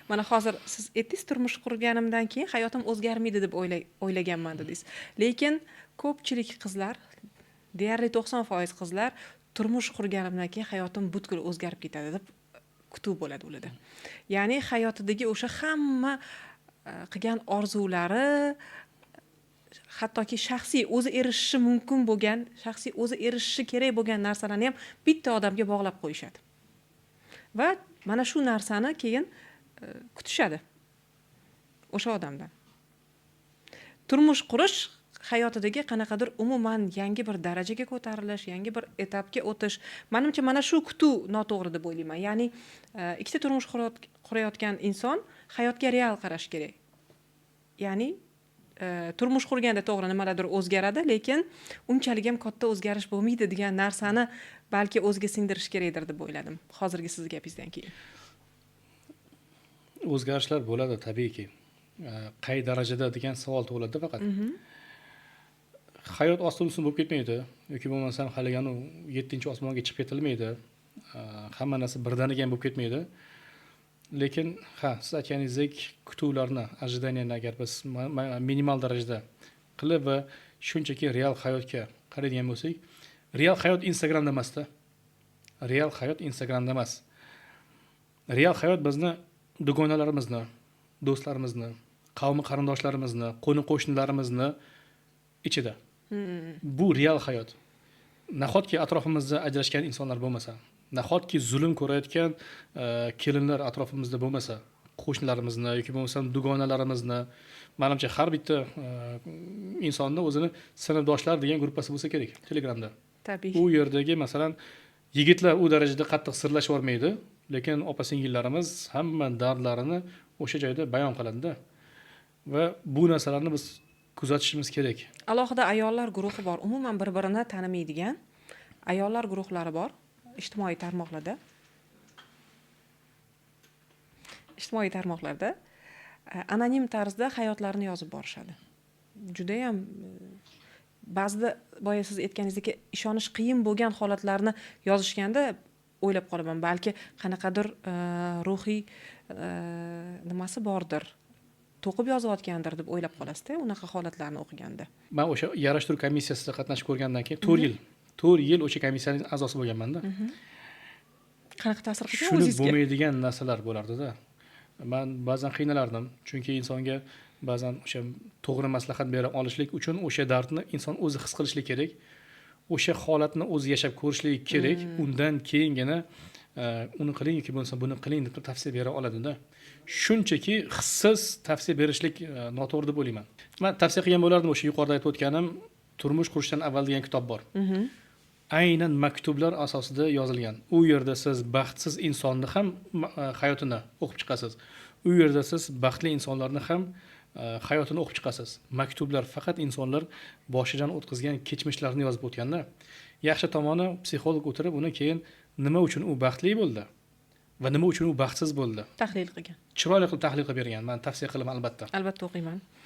Mana hozir siz aytdingiz, turmush qurganimdan keyin hayotim o'zgarmaydi deb o'ylaganman dedingiz. Lekin ko'pchilik qizlar, deyarli 90% qizlar turmush qurganimdan keyin hayotim butkul o'zgarib ketadi deb kutib bo'ladi ularda. Ya'ni hayotidagi o'sha hamma qilgan orzulari, hattoki shaxsiy o'zi erishishi mumkin bo'lgan, shaxsiy o'zi erishishi kerak bo'lgan narsalarni ham bitta odamga bog'lab qo'yishadi. Va mana shu narsani keyin kutishadi o'sha odamdan. Turmush qurish hayotidagi qanaqadir umuman yangi bir darajaga ko'tarilish, yangi bir etapga o'tish. Menimcha mana shu kutuv noto'g'ri deb o'ylayman. Ya'ni ikkita turmush qurayotgan inson hayotga real qarash kerak. Ya'ni turmush qurganda to'g'ri nimalardir o'zgaradi, lekin unchalik ham katta o'zgarish bo'lmaydi degan narsani balki o'ziga singdirish kerakdir deb o'yladim hozirgi siz gapingizdan keyin. O'zgarishlar bo'ladi tabiiyki. Qay darajada degan savol tug'iladi faqat. Hayot ostin-ustun bo'lib ketmaydi yoki bo'lmasam haligani 7-osmonga chiqib ketilmaydi. Hamma narsa birdaniga ham bo'lib ketmaydi. Lekin siz aytganingizdek kutuvlarni, ожиданияni agar biz minimal darajada qilib va shunchaki real hayotga qaraydigan bo'lsak, real hayot Instagramda emasda. Real hayot Instagramda emas. Real hayot bizni dugonalarimizni, do'stlarimizni, qavmi qarindoshlarimizni, qo'ni-qo'shnilarimizni ichida. Bu real hayot. Nahotki atrofimizda ajrashgan insonlar bo'lmasa, nahotki zulm ko'rayotgan kelinlar atrofimizda bo'lmasa, qo'shnilarimizni yoki bo'lmasam dugonalarimizni, menimcha har bitta insonni o'zini sinfdoshlar degan gruppasi bo'lsa kerak Telegramda. Tabiiy. U yerdagi masalan yigitlar u darajada qattiq sirlashib yormaydi, lekin opa-singillarimiz hamma dardlarini o'sha joyda bayon qiladi-da. Va bu narsalarni biz kuzatishimiz kerak. Alohida ayollar guruhi bor, umuman bir-birini tanimaydigan ayollar guruhlari bor ijtimoiy tarmoqlarda. Ijtimoiy tarmoqlarda anonim tarzda hayotlarini yozib borishadi. Juda ham ba'zida boya siz aytganingizdek ishonish qiyin bo'lgan holatlarni yozishganda o'ylab qolaman, balki qanaqadir ruhiy nimasi bordir, to'qib yozayotgandir deb o'ylab qolasizda unaqa holatlarni o'qiganda. Men o'sha yarashtiruv komissiyasida qatnashib ko'rgandan keyin 4 yil o'sha komissiyaning a'zosi bo'lganman-da. Qanaqa ta'sir qilgan o'zingizga? o'zingizga? Bo'lmaydigan narsalar bo'lardi-da. Men ba'zan qiynalardim, chunki insonga ba'zan o'sha to'g'ri maslahat bera olishlik uchun o'sha dardni inson o'zi his qilishlik kerak. O'sha holatni o'zi yashab ko'rishlik kerak. Undan keyingina uni qiling yoki bo'lmasa buni qiling deb tavsiya bera oladi-da. Shunchaki hissiz tavsiya berishlik noto'g'ri deb o'ylayman. Men tavsiya qilgan bo'lardim o'sha yuqorida aytib o'tganim Turmush qurishdan avval degan kitob bor. Aynan maktublar asosida yozilgan. U yerda siz baxtsiz insonni ham hayotini o'qib chiqasiz. U yerda siz baxtli insonlarni ham hayotini o'qib chiqasiz. Maktublar faqat insonlar boshidan o'tkazgan kechmishlarini yozib o'tganda, yaxshi tomoni psixolog o'tirib uni keyin nima uchun u baxtli bo'ldi va nima uchun u baxtsiz bo'ldi Tahlil qilgan. chiroyli qilib tahlil qilib bergan. Men tavsiya qilaman albatta. Albatta o'qiyman.